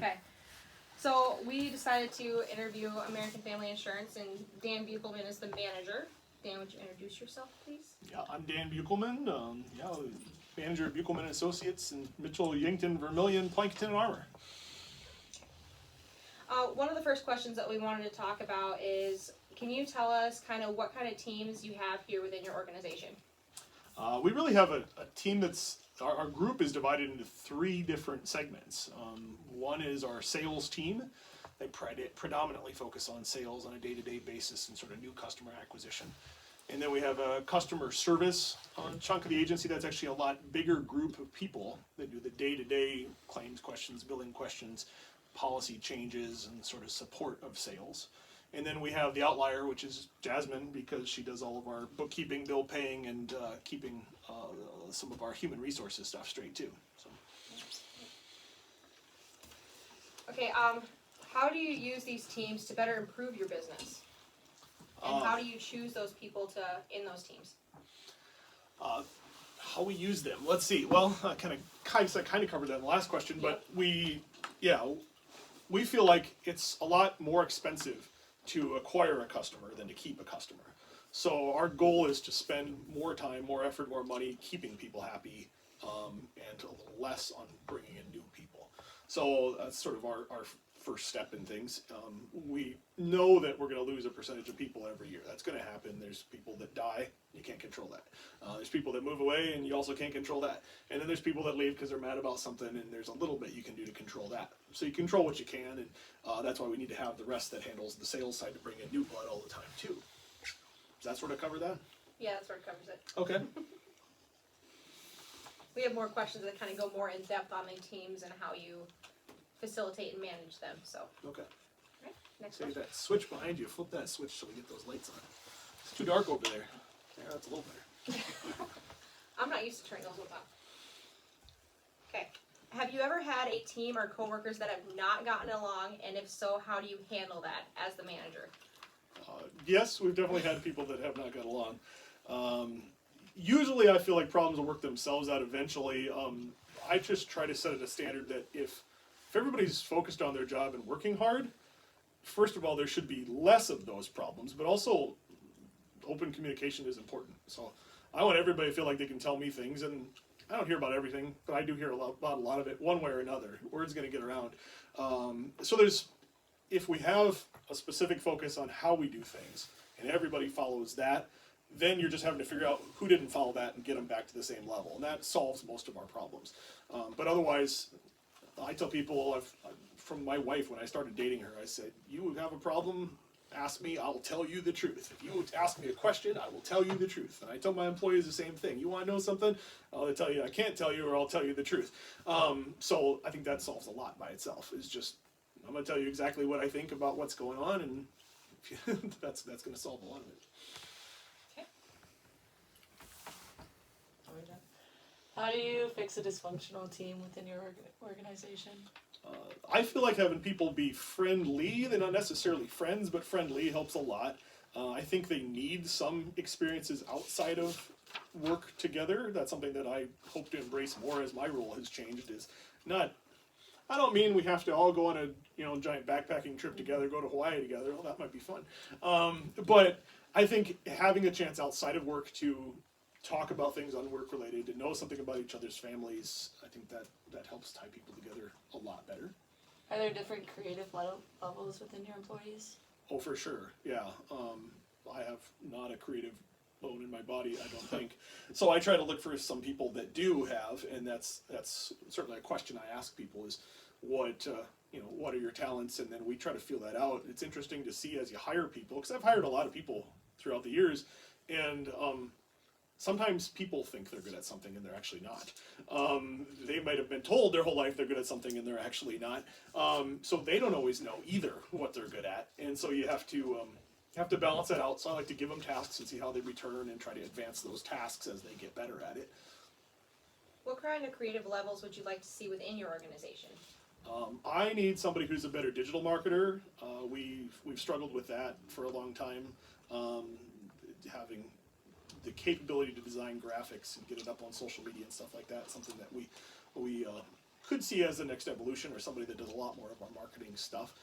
Okay. So we decided to interview American Family Insurance, and Dan Buchelman is the manager. Dan, would you introduce yourself, please? Yeah, I'm Dan Buchelman, manager of Buchelman Associates in Mitchell, Yankton, Vermilion, Plankinton, and Armour. One of the first questions that we wanted to talk about is, can you tell us kind of what kind of teams you have here within your organization? We really have a team that's, our group is divided into three different segments. One is our sales team. They predominantly focus on sales on a day-to-day basis and sort of new customer acquisition. And then we have a customer service chunk of the agency that's actually a lot bigger group of people that do the day-to-day claims questions, billing questions, policy changes, and sort of support of sales. And then we have the outlier, which is Jasmine, because she does all of our bookkeeping, bill paying, and keeping some of our human resources stuff straight too. So. Okay, how do you use these teams to better improve your business? And how do you choose those people in those teams? How we use them? Let's see. Well, I kind of covered that in the last question, but we feel like it's a lot more expensive to acquire a customer than to keep a customer. So our goal is to spend more time, more effort, more money keeping people happy, and a little less on bringing in new people. So that's sort of our first step in things. We know that we're going to lose a percentage of people every year. That's going to happen. There's people that die, you can't control that. There's people that move away, and you also can't control that. And then there's people that leave because they're mad about something, and there's a little bit you can do to control that. So you control what you can, and that's why we need to have the rest that handles the sales side to bring in new blood all the time too. Does that sort of cover that? Yeah, that sort of covers it. Okay. We have more questions that kind of go more in depth on the teams and how you facilitate and manage them. So. Okay. All right, next So question. that switch behind you, flip that switch so we get those lights on. It's too dark over there. Yeah, that's a little better. I'm not used to turning those ones on. Okay. Have you ever had a team or coworkers that have not gotten along, and if so, how do you handle that as the manager? Yes, we've definitely had people that have not got along. Usually I feel like problems will work themselves out eventually. I just try to set it a standard that if everybody's focused on their job and working hard, first of all, there should be less of those problems, but also open communication is important. So I want everybody to feel like they can tell me things, and I don't hear about everything, but I do hear about a lot of it one way or another. Word's going to get around. So if we have a specific focus on how we do things, and everybody follows that, then you're just having to figure out who didn't follow that and get them back to the same level. And that solves most of our problems. But otherwise, I tell people, from my wife, when I started dating her, I said, you have a problem, ask me, I'll tell you the truth. If you ask me a question, I will tell you the truth. And I tell my employees the same thing. You want to know something? I'll tell you I can't tell you, or I'll tell you the truth. So I think that solves a lot by itself. Is just, I'm going to tell you exactly what I think about what's going on, and that's going to solve a lot of it. Okay. Are we done? How do you fix a dysfunctional team within your organization? I feel like having people be friendly, they're not necessarily friends, but friendly helps a lot. I think they need some experiences outside of work together. That's something that I hope to embrace more as my role has changed. I don't mean we have to all go on a giant backpacking trip together, go to Hawaii together. Well, that might be fun. But I think having a chance outside of work to talk about things unwork related, to know something about each other's families, I think that helps tie people together a lot better. Are there different creative levels within your employees? Oh, for sure, yeah. I have not a creative bone in my body, I don't think. So I try to look for some people that do have, and that's certainly a question I ask people is, what are your talents? And then we try to feel that out. It's interesting to see as you hire people, because I've hired a lot of people throughout the years, and sometimes people think they're good at something and they're actually not. They might have been told their whole life they're good at something and they're actually not. So they don't always know either what they're good at, and so you have to balance that out. So I like to give them tasks and see how they return and try to advance those tasks as they get better at it. What kind of creative levels would you like to see within your organization? I need somebody who's a better digital marketer. We've struggled with that for a long time. Having the capability to design graphics and get it up on social media and stuff like that, something that we could see as the next evolution, or somebody that does a lot more of our marketing stuff.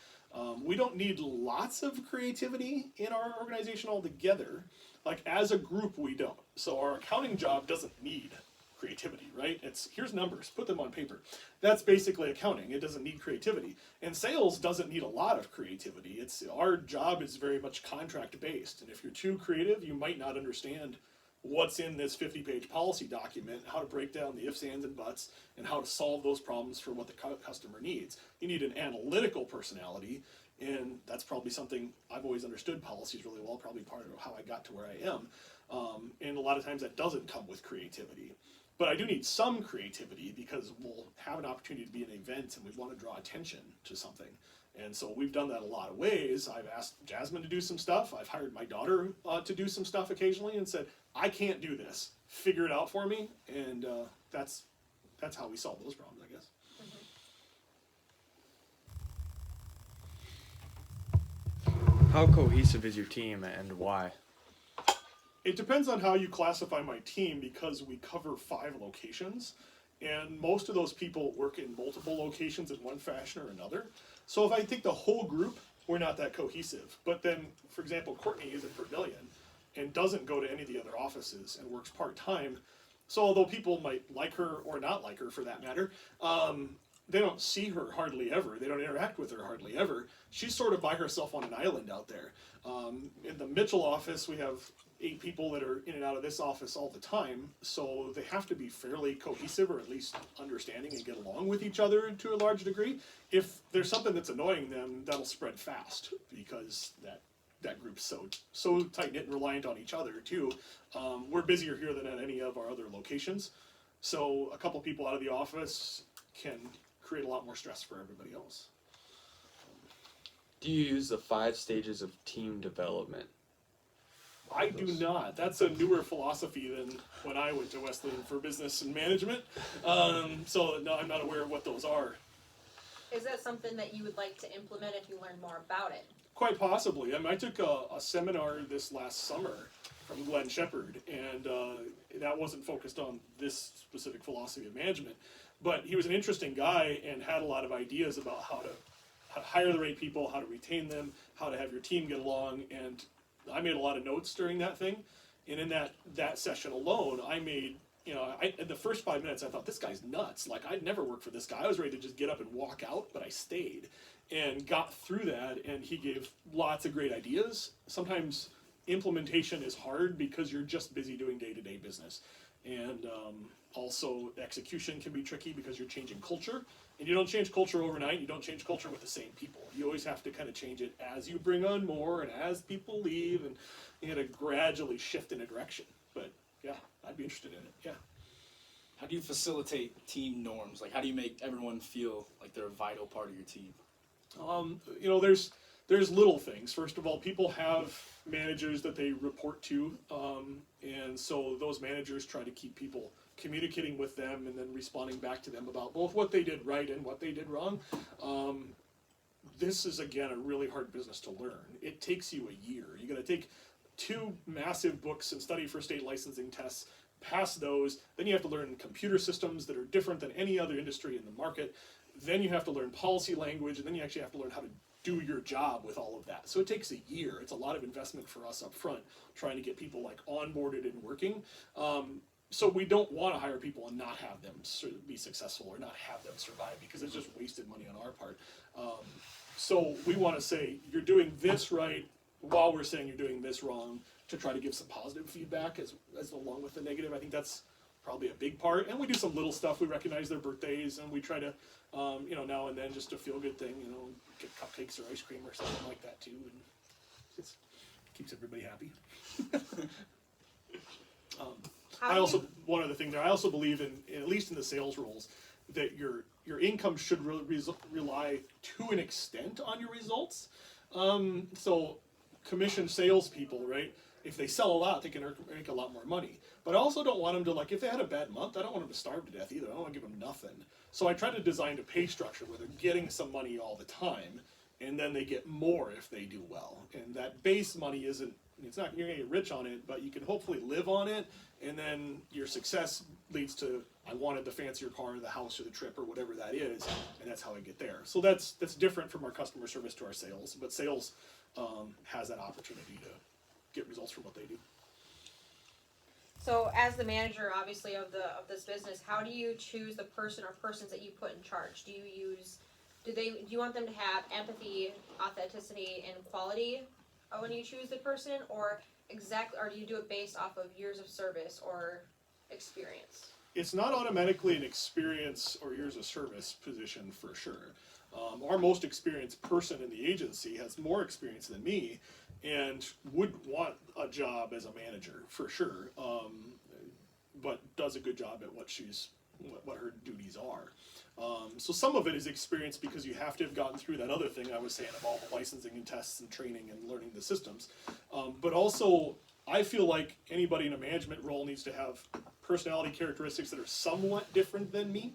We don't need lots of creativity in our organization altogether. Like as a group, we don't. So our accounting job doesn't need creativity, right? It's here's numbers, put them on paper. That's basically accounting. It doesn't need creativity. And sales doesn't need a lot of creativity. It's our job is very much contract based. And if you're too creative, you might not understand what's in this 50-page policy document, how to break down the ifs, ands, and buts, and how to solve those problems for what the customer needs. You need an analytical personality, and that's probably something I've always understood policies really well, probably part of how I got to where I am. And a lot of times that doesn't come with creativity. But I do need some creativity because we'll have an opportunity to be in an event and we want to draw attention to something. And so we've done that a lot of ways. I've asked Jasmine to do some stuff. I've hired my daughter to do some stuff occasionally and said, I can't do this. Figure it out for me. And that's how we solve those problems, I guess. How cohesive is your team and why? It depends on how you classify my team because we cover 5 locations. And most of those people work in multiple locations in one fashion or another. So if I take the whole group, we're not that cohesive. But then, for example, Courtney is at Vermillion and doesn't go to any of the other offices and works part-time. So although people might like her or not like her for that matter, they don't see her hardly ever. They don't interact with her hardly ever. She's sort of by herself on an island out there. In the Mitchell office, we have 8 people that are in and out of this office all the time, so they have to be fairly cohesive, or at least understanding and get along with each other to a large degree. If there's something that's annoying them, that'll spread fast because that group's so tight-knit and reliant on each other too. We're busier here than at any of our other locations, so a couple people out of the office can create a lot more stress for everybody else. Do you use the 5 stages of team development? I do not. That's a newer philosophy than when I went to Wesleyan for business and management. So no, I'm not aware of what those are. Is that something that you would like to implement if you learn more about it? Quite possibly. I mean, I took a seminar this last summer from Glenn Shepard, and that wasn't focused on this specific philosophy of management. But he was an interesting guy and had a lot of ideas about how to hire the right people, how to retain them, how to have your team get along, and I made a lot of notes during that thing, and in that session alone, I made, in the first 5 minutes, I thought, this guy's nuts. Like, I'd never work for this guy. I was ready to just get up and walk out, but I stayed and got through that, and he gave lots of great ideas. Sometimes implementation is hard because you're just busy doing day-to-day business, and also execution can be tricky because you're changing culture. And you don't change culture overnight. You don't change culture with the same people. You always have to kind of change it as you bring on more and as people leave, and you got to gradually shift in a direction. But yeah, I'd be interested in it. Yeah. How do you facilitate team norms? Like, how do you make everyone feel like they're a vital part of your team? There's little things. First of all, people have managers that they report to, and so those managers try to keep people communicating with them and then responding back to them about both what they did right and what they did wrong. This is, again, a really hard business to learn. It takes you a year. You got to take 2 massive books and study for state licensing tests, pass those, then you have to learn computer systems that are different than any other industry in the market, then you have to learn policy language, and then you actually have to learn how to do your job with all of that. So it takes a year. It's a lot of investment for us up front, trying to get people like onboarded and working. So we don't want to hire people and not have them be successful or not have them survive, because it's just wasted money on our part. So we want to say, you're doing this right while we're saying you're doing this wrong, to try to give some positive feedback as along with the negative. I think that's probably a big part. And we do some little stuff. We recognize their birthdays, and we try to, now and then, just a feel-good thing, get cupcakes or ice cream or something like that too. And it keeps everybody happy. One other thing there, I also believe in, at least in the sales roles, that your income should rely to an extent on your results. So commission salespeople, right? If they sell a lot, they can make a lot more money. But I also don't want them to, like, if they had a bad month, I don't want them to starve to death either. I don't want to give them nothing. So I try to design a pay structure where they're getting some money all the time, and then they get more if they do well. And that base money isn't It's not you're gonna get rich on it, but you can hopefully live on it, and then your success leads to I wanted the fancier car, the house, or the trip, or whatever that is, and that's how I get there. So that's different from our customer service to our sales, but sales has that opportunity to get results from what they do. So, as the manager, obviously of this business, how do you choose the person or persons that you put in charge? Do you want them to have empathy, authenticity, and quality when you choose the person, or do you do it based off of years of service or experience? It's not automatically an experience or years of service position for sure. Our most experienced person in the agency has more experience than me and would want a job as a manager for sure, but does a good job at what her duties are. So some of it is experience because you have to have gotten through that other thing I was saying of all the licensing and tests and training and learning the systems. But also, I feel like anybody in a management role needs to have personality characteristics that are somewhat different than me.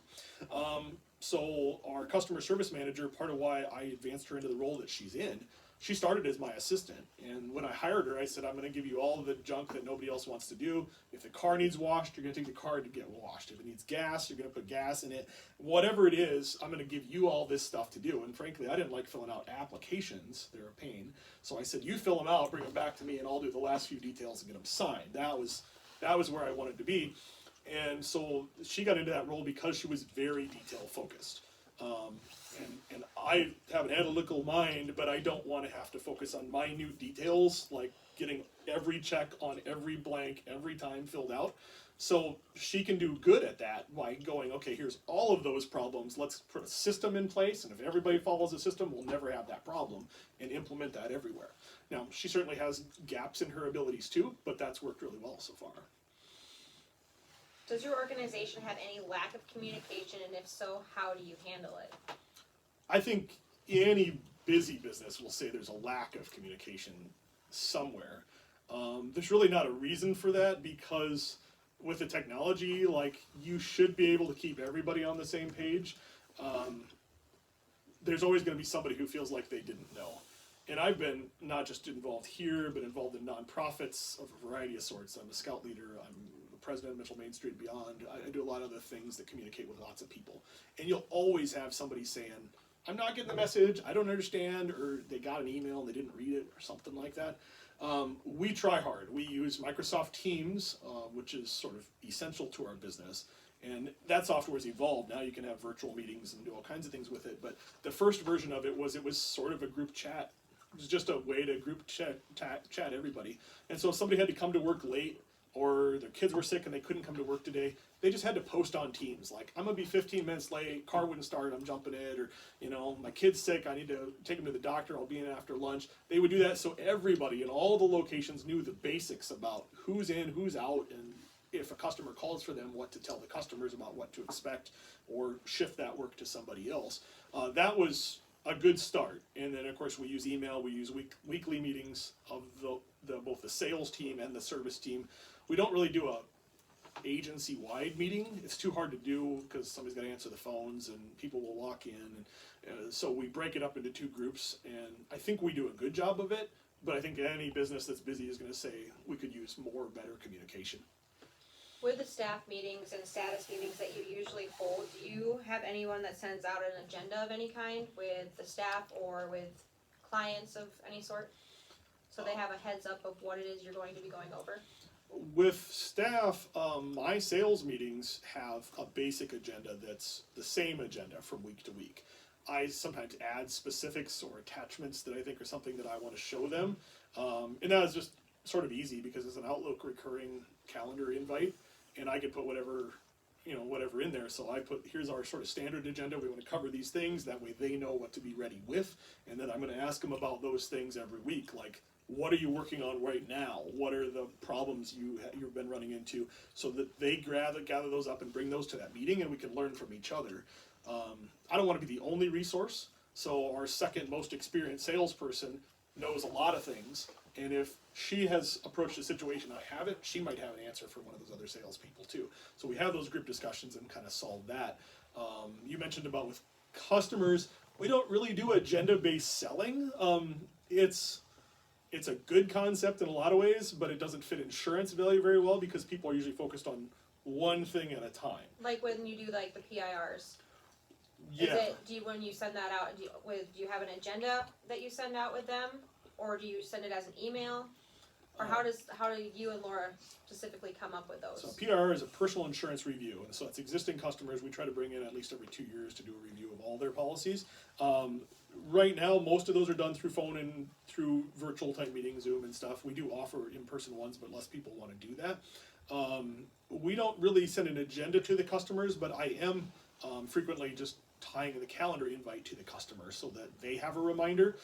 So our customer service manager, part of why I advanced her into the role that she's in, she started as my assistant. And when I hired her, I said, I'm going to give you all of the junk that nobody else wants to do. If the car needs washed, you're going to take the car to get washed. If it needs gas, you're going to put gas in it. Whatever it is, I'm going to give you all this stuff to do. And frankly, I didn't like filling out applications. They're a pain. So I said, you fill them out, bring them back to me, and I'll do the last few details and get them signed. That was where I wanted to be. And so she got into that role because she was very detail focused. And I have an analytical mind, but I don't want to have to focus on minute details, like getting every check on every blank every time filled out. So she can do good at that by going, okay, here's all of those problems. Let's put a system in place, and if everybody follows the system, we'll never have that problem, and implement that everywhere. Now, she certainly has gaps in her abilities too, but that's worked really well so far. Does your organization have any lack of communication, and if so, how do you handle it? I think any busy business will say there's a lack of communication somewhere. There's really not a reason for that because with the technology, like, you should be able to keep everybody on the same page. There's always going to be somebody who feels like they didn't know. And I've been not just involved here, but involved in nonprofits of a variety of sorts. I'm a scout leader. I'm the president of Mitchell Main Street and Beyond. I do a lot of other things that communicate with lots of people. And you'll always have somebody saying, I'm not getting the message, I don't understand, or they got an email and they didn't read it, or something like that. We try hard. We use Microsoft Teams, which is sort of essential to our business. And that software has evolved. Now you can have virtual meetings and do all kinds of things with it. But the first version of it was sort of a group chat. It was just a way to group chat everybody. And so if somebody had to come to work late, or their kids were sick and they couldn't come to work today, they just had to post on Teams, like, I'm gonna be 15 minutes late, car wouldn't start, I'm jumping in, or, my kid's sick, I need to take him to the doctor, I'll be in after lunch. They would do that so everybody in all the locations knew the basics about who's in, who's out, and if a customer calls for them, what to tell the customers about what to expect, or shift that work to somebody else. That was a good start. And then, of course, we use email, we use weekly meetings of both the sales team and the service team. We don't really do a agency-wide meeting. It's too hard to do because somebody's got to answer the phones and people will walk in. And so we break it up into two groups, and I think we do a good job of it, but I think any business that's busy is going to say we could use better communication. With the staff meetings and status meetings that you usually hold, do you have anyone that sends out an agenda of any kind with the staff or with clients of any sort? So they have a heads up of what it is you're going to be going over? With staff, my sales meetings have a basic agenda that's the same agenda from week to week. I sometimes add specifics or attachments that I think are something that I want to show them. And that is just sort of easy because it's an Outlook recurring calendar invite, and I can put whatever in there. So I put, here's our sort of standard agenda. We want to cover these things. That way they know what to be ready with. And then I'm going to ask them about those things every week. Like, what are you working on right now? What are the problems you've been running into? So that they gather those up and bring those to that meeting, and we can learn from each other. I don't want to be the only resource. So our second most experienced salesperson knows a lot of things. And if she has approached a situation I haven't, she might have an answer for one of those other salespeople too. So we have those group discussions and kind of solve that. You mentioned about with customers, we don't really do agenda-based selling. it's a good concept in a lot of ways, but it doesn't fit insurance very well because people are usually focused on one thing at a time. Like when you do like the PIRs. Yeah. Is it, when you send that out, do you have an agenda that you send out with them? Or do you send it as an email? Or how do you and Laura specifically come up with those? So PRR is a personal insurance review, and so it's existing customers. We try to bring in at least every 2 years to do a review of all their policies. Right now, most of those are done through phone and through virtual type meetings, Zoom and stuff. We do offer in-person ones, but less people want to do that. We don't really send an agenda to the customers, but I am frequently just tying the calendar invite to the customer so that they have a reminder.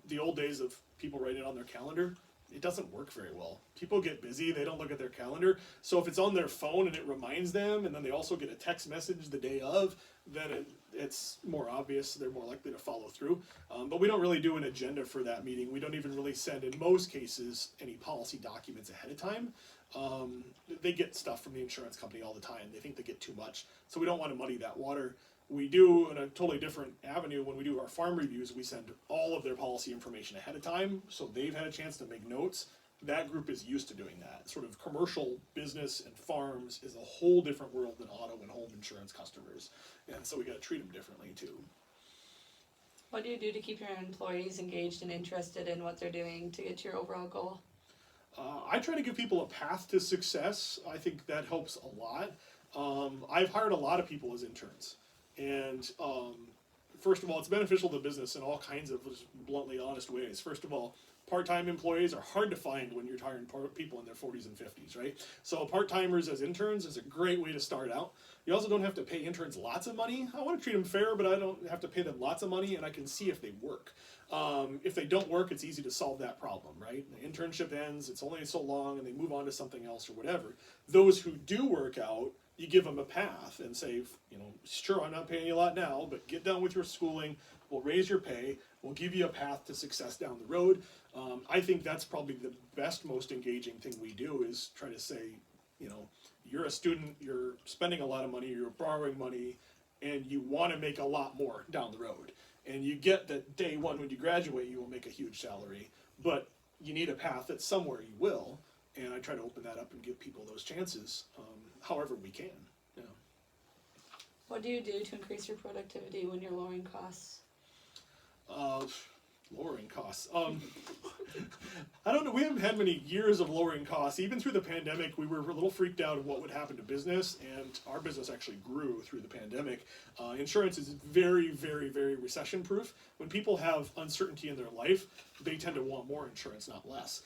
The old days of people writing it on their calendar, it doesn't work very well. People get busy, they don't look at their calendar. So if it's on their phone and it reminds them, and then they also get a text message the day of, then it's more obvious, they're more likely to follow through. But we don't really do an agenda for that meeting. We don't even really send, in most cases, any policy documents ahead of time. They get stuff from the insurance company all the time. They think they get too much. So we don't want to muddy that water. We do, in a totally different avenue, when we do our farm reviews, we send all of their policy information ahead of time, so they've had a chance to make notes. That group is used to doing that. Sort of commercial business and farms is a whole different world than auto and home insurance customers, and so we got to treat them differently too. What do you do to keep your employees engaged and interested in what they're doing to get to your overall goal? I try to give people a path to success. I think that helps a lot. I've hired a lot of people as interns. And first of all, it's beneficial to business in all kinds of bluntly honest ways. First of all, part-time employees are hard to find when you're hiring people in their 40s and 50s, right? So part-timers as interns is a great way to start out. You also don't have to pay interns lots of money. I want to treat them fair, but I don't have to pay them lots of money, and I can see if they work. If they don't work, it's easy to solve that problem, right? The internship ends, it's only so long, and they move on to something else or whatever. Those who do work out, you give them a path and say, sure, I'm not paying you a lot now, but get done with your schooling, we'll raise your pay, we'll give you a path to success down the road. I think that's probably the best, most engaging thing we do is try to say, you're a student, you're spending a lot of money, you're borrowing money, and you want to make a lot more down the road. And you get that day one when you graduate, you will make a huge salary, but you need a path that somewhere you will. And I try to open that up and give people those chances, however we can. Yeah. What do you do to increase your productivity when you're lowering costs? Lowering costs. I don't know. We haven't had many years of lowering costs. Even through the pandemic, we were a little freaked out of what would happen to business, and our business actually grew through the pandemic. Insurance is very, very, very recession-proof. When people have uncertainty in their life, they tend to want more insurance, not less.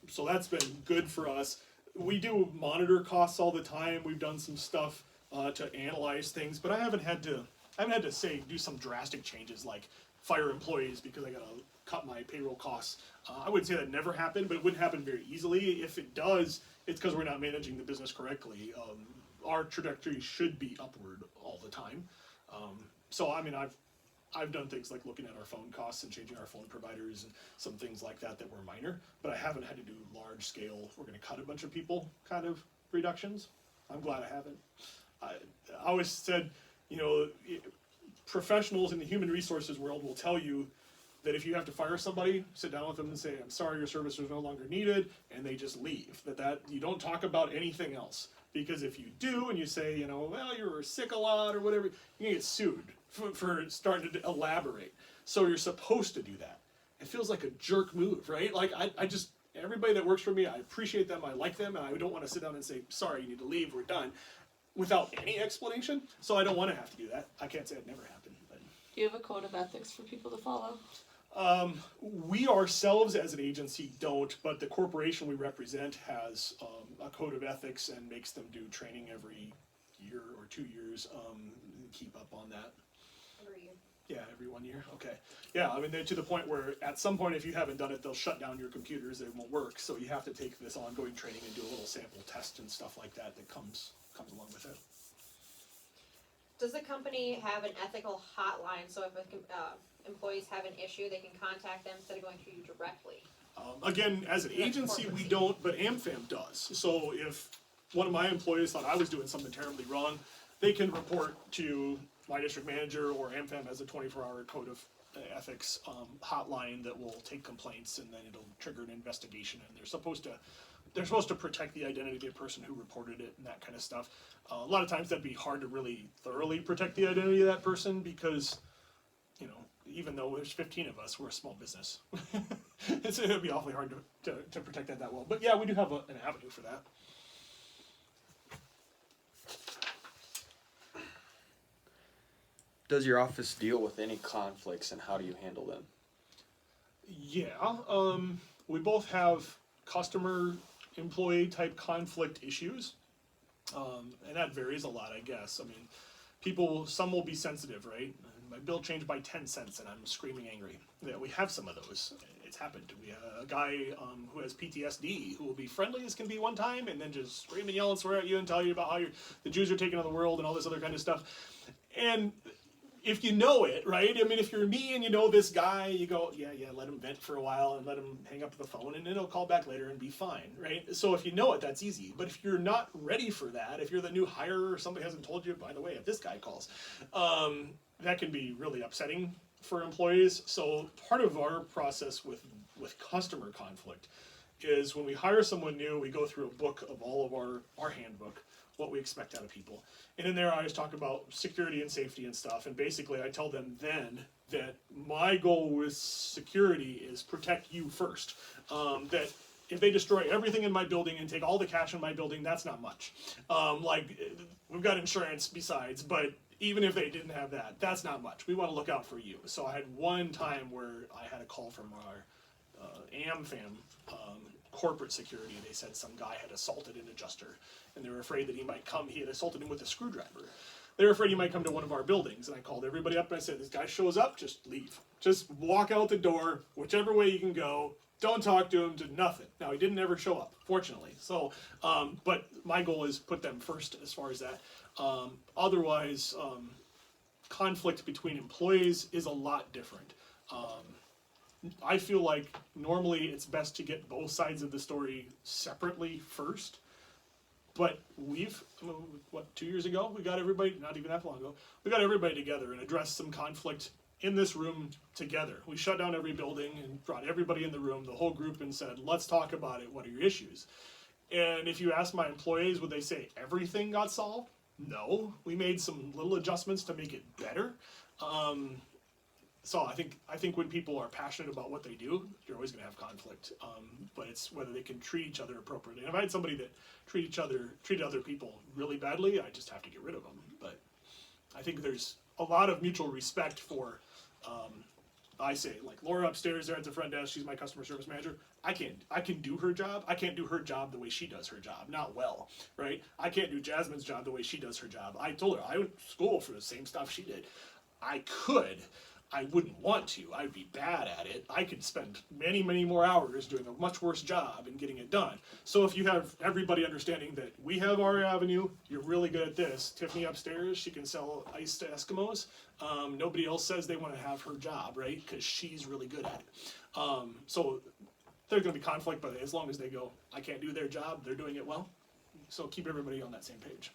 So that's been good for us. We do monitor costs all the time. We've done some stuff to analyze things, but I haven't had to say do some drastic changes like fire employees because I gotta cut my payroll costs. I wouldn't say that never happened, but it wouldn't happen very easily. If it does, it's because we're not managing the business correctly. Our trajectory should be upward all the time. So I mean, I've done things like looking at our phone costs and changing our phone providers and some things like that were minor, but I haven't had to do large scale, we're gonna cut a bunch of people kind of reductions. I'm glad I haven't. I always said, professionals in the human resources world will tell you that if you have to fire somebody, sit down with them and say, I'm sorry, your service is no longer needed, and they just leave. That you don't talk about anything else. Because if you do, and you say, well, you were sick a lot or whatever, you're gonna get sued for starting to elaborate. So you're supposed to do that. It feels like a jerk move, right? Like I just, everybody that works for me, I appreciate them, I like them, and I don't want to sit down and say, sorry, you need to leave, we're done, without any explanation. So I don't want to have to do that. I can't say it never happened. But. Do you have a code of ethics for people to follow? We ourselves as an agency don't, but the corporation we represent has a code of ethics and makes them do training every year or 2 years, keep up on that. Every year. Yeah, every 1 year. Okay. Yeah, I mean, they're to the point where at some point, if you haven't done it, they'll shut down your computers. It won't work. So you have to take this ongoing training and do a little sample test and stuff like that comes along with it. Does the company have an ethical hotline so if employees have an issue, they can contact them instead of going through you directly? Again, as an agency, we don't, but AmFam does. So if one of my employees thought I was doing something terribly wrong, they can report to my district manager or AmFam has a 24-hour code of ethics hotline that will take complaints, and then it'll trigger an investigation, and they're supposed to protect the identity of the person who reported it and that kind of stuff. A lot of times that'd be hard to really thoroughly protect the identity of that person because, you know, even though there's 15 of us, we're a small business. It would be awfully hard to protect that well. But yeah, we do have an avenue for that. Does your office deal with any conflicts, and how do you handle them? Yeah, we both have customer employee type conflict issues, and that varies a lot, I guess. I mean, some will be sensitive, right? My bill changed by 10 cents and I'm screaming angry. Yeah, we have some of those. It's happened. We have a guy who has PTSD who will be friendly as can be one time and then just scream and yell and swear at you and tell you about how the Jews are taking over the world and all this other kind of stuff. And if you know it, right? I mean, if you're me and you know this guy, you go, yeah, let him vent for a while and let him hang up the phone, and then he'll call back later and be fine, right? So if you know it, that's easy. But if you're not ready for that, if you're the new hire or somebody hasn't told you, by the way, if this guy calls, that can be really upsetting for employees. So part of our process with customer conflict is when we hire someone new, we go through a book of all of our handbook, what we expect out of people. And in there I always talk about security and safety and stuff, and basically I tell them then that my goal with security is protect you first. That if they destroy everything in my building and take all the cash in my building, that's not much. We've got insurance besides, but even if they didn't have that, that's not much. We want to look out for you. So I had one time where I had a call from our AmFam corporate security. They said some guy had assaulted an adjuster, and they were afraid that he might come. He had assaulted him with a screwdriver. They were afraid he might come to one of our buildings, and I called everybody up and I said, this guy shows up, just leave. Just walk out the door, whichever way you can go. Don't talk to him, do nothing. Now, he didn't ever show up, fortunately. So, but my goal is put them first as far as that. Otherwise, conflict between employees is a lot different. I feel like normally it's best to get both sides of the story separately first. But 2 years ago, we got everybody, not even that long ago, we got everybody together and addressed some conflict in this room together. We shut down every building and brought everybody in the room, the whole group, and said, let's talk about it. What are your issues? And if you ask my employees, would they say everything got solved? No. We made some little adjustments to make it better. So I think when people are passionate about what they do, you're always going to have conflict. But it's whether they can treat each other appropriately. And if I had somebody that treated other people really badly, I just have to get rid of them. But I think there's a lot of mutual respect for. I say, like Laura upstairs there at the front desk, she's my customer service manager. I can do her job. I can't do her job the way she does her job, not well, right? I can't do Jasmine's job the way she does her job. I told her I went to school for the same stuff she did. I could. I wouldn't want to. I'd be bad at it. I could spend many, many more hours doing a much worse job and getting it done. So if you have everybody understanding that we have our avenue, you're really good at this. Tiffany upstairs, she can sell ice to Eskimos. Nobody else says they want to have her job, right? Because she's really good at it. So there's going to be conflict, but as long as they go, I can't do their job, they're doing it well. So keep everybody on that same page.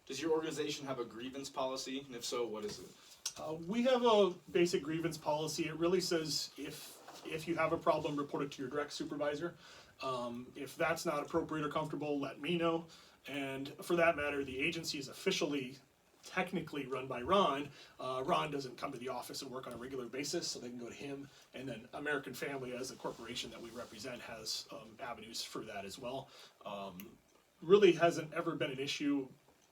Does your organization have a grievance policy? And if so, what is it? We have a basic grievance policy. It really says if you have a problem, report it to your direct supervisor. If that's not appropriate or comfortable, let me know. And for that matter, the agency is officially, technically run by Ron. Ron doesn't come to the office and work on a regular basis, so they can go to him. And then American Family, as a corporation that we represent, has avenues for that as well. Really hasn't ever been an issue,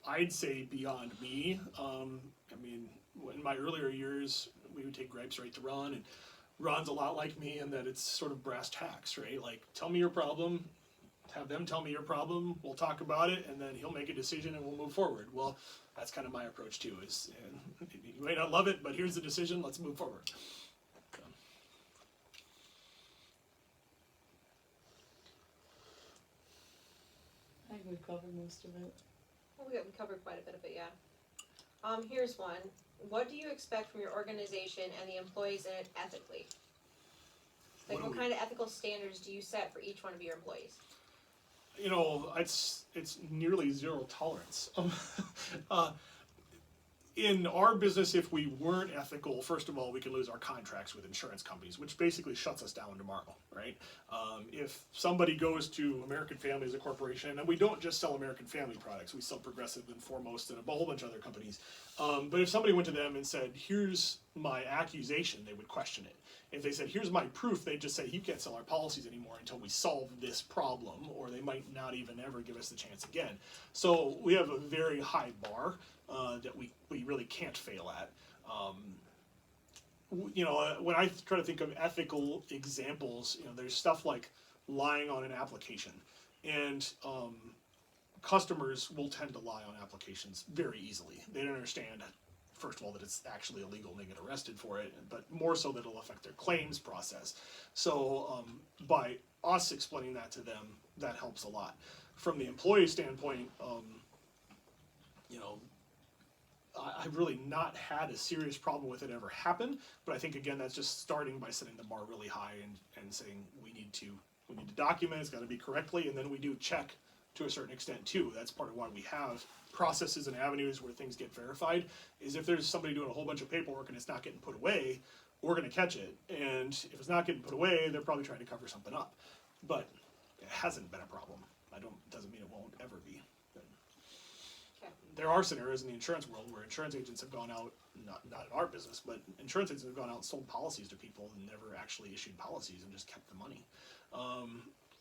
I'd say, beyond me. I mean, in my earlier years, we would take gripes right to Ron, and Ron's a lot like me in that it's sort of brass tacks, right? Like, tell me your problem, have them tell me your problem, we'll talk about it, and then he'll make a decision and we'll move forward. Well, that's kind of my approach too, is you may not love it, but here's the decision, let's move forward. I think we've covered most of it. Well, we covered quite a bit of it, yeah. Here's one. What do you expect from your organization and the employees in it ethically? Like, what kind of ethical standards do you set for each one of your employees? You know, it's nearly zero tolerance. In our business, if we weren't ethical, first of all, we could lose our contracts with insurance companies, which basically shuts us down tomorrow, right? If somebody goes to American Family as a corporation, and we don't just sell American Family products, we sell Progressive and Foremost and a whole bunch of other companies. But if somebody went to them and said, here's my accusation, they would question it. If they said, here's my proof, they'd just say, you can't sell our policies anymore until we solve this problem, or they might not even ever give us the chance again. So we have a very high bar that we really can't fail at. You know, when I try to think of ethical examples, you know, there's stuff like lying on an application. And customers will tend to lie on applications very easily. They don't understand, first of all, that it's actually illegal and they get arrested for it, but more so that it'll affect their claims process. So by us explaining that to them, that helps a lot. From the employee standpoint, you know, I've really not had a serious problem with it ever happen, but I think again that's just starting by setting the bar really high and saying we need to document, it's got to be correctly, and then we do check to a certain extent too. That's part of why we have processes and avenues where things get verified, is if there's somebody doing a whole bunch of paperwork and it's not getting put away, we're going to catch it, and if it's not getting put away, they're probably trying to cover something up. But it hasn't been a problem. Doesn't mean it won't ever be. There are scenarios in the insurance world where insurance agents have gone out, not in our business, but insurance agents have gone out and sold policies to people and never actually issued policies and just kept the money.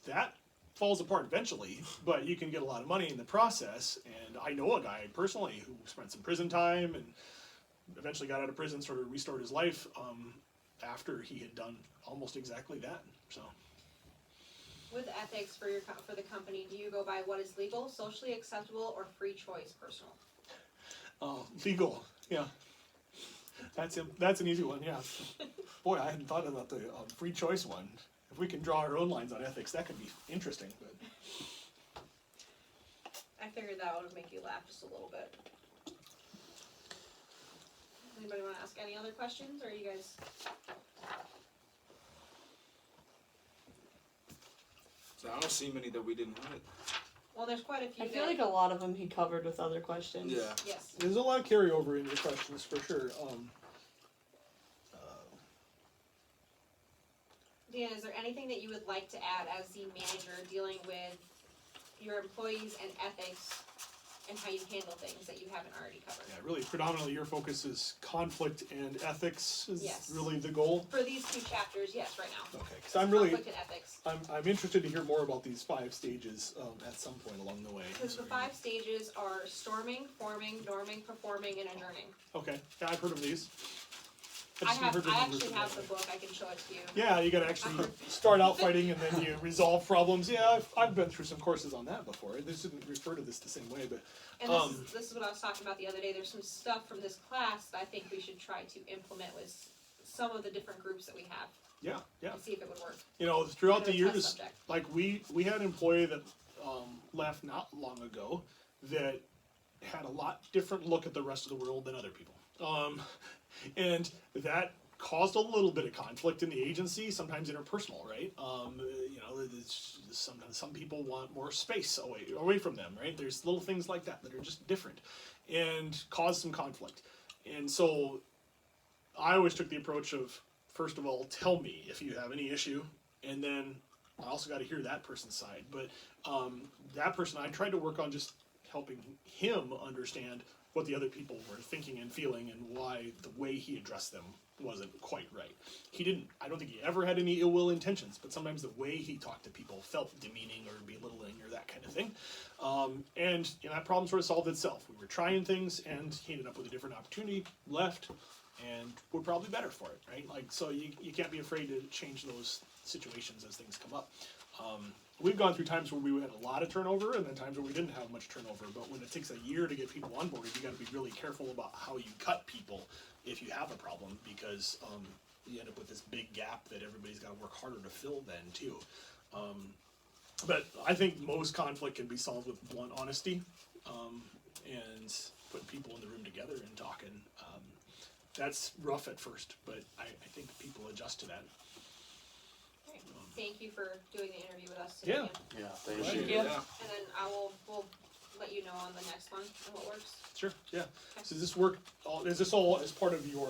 That falls apart eventually, but you can get a lot of money in the process. And I know a guy personally who spent some prison time and eventually got out of prison, sort of restored his life after he had done almost exactly that. So. With ethics for the company, do you go by what is legal, socially acceptable, or free choice, personal? Legal, yeah. That's an easy one, yeah. Boy, I hadn't thought about the free choice one. If we can draw our own lines on ethics, that could be interesting. But I figured that would make you laugh just a little bit. Anybody want to ask any other questions, or are you guys? So I don't see many that we didn't hit. Well, there's quite a few. I feel like a lot of them he covered with other questions. Yeah. Yes. there's a lot of carryover in your questions for sure. Dan, is there anything that you would like to add as the manager dealing with your employees and ethics and how you handle things that you haven't already covered? Yeah, really, predominantly your focus is conflict and ethics is Yes. really the goal. For these two chapters, yes, right now. Okay, because I'm really, Conflict and ethics. I'm interested to hear more about these 5 stages at some point along the way. Because the 5 stages are storming, forming, norming, performing, and adjourning. Okay, yeah, I've heard of these. I just heard the numbers actually of have that. the book. I can show it to you. Yeah, you gotta actually start out fighting and then you resolve problems. Yeah, I've been through some courses on that before. This didn't refer to this the same way, but And this is what I was talking about the other day. There's some stuff from this class that I think we should try to implement with some of the different groups that we have yeah. and see if it would work. You know, throughout the Kind of a test years, subject. like we had an employee that left not long ago that had a lot different look at the rest of the world than other people, and that caused a little bit of conflict in the agency, sometimes interpersonal, right? You know, sometimes some people want more space away from them, right? There's little things like that are just different and cause some conflict. And so I always took the approach of, first of all, tell me if you have any issue, and then I also got to hear that person's side. But that person, I tried to work on just helping him understand what the other people were thinking and feeling and why the way he addressed them wasn't quite right. I don't think he ever had any ill will intentions, but sometimes the way he talked to people felt demeaning or belittling or that kind of thing. And you know, that problem sort of solved itself. We were trying things and he ended up with a different opportunity, left, and we're probably better for it, right? Like, so you can't be afraid to change those situations as things come up. We've gone through times where we had a lot of turnover and then times where we didn't have much turnover, but when it takes a year to get people on board, you got to be really careful about how you cut people if you have a problem, because you end up with this big gap that everybody's got to work harder to fill then too. But I think most conflict can be solved with blunt honesty and putting people in the room together and talking. That's rough at first, but I think people adjust to that. thank you for doing the interview with us today. Yeah. Yeah, Right. Thank you. Yeah. And then we'll let you know on the next one and what works. Sure. Yeah. So does this work? Is this all as part of your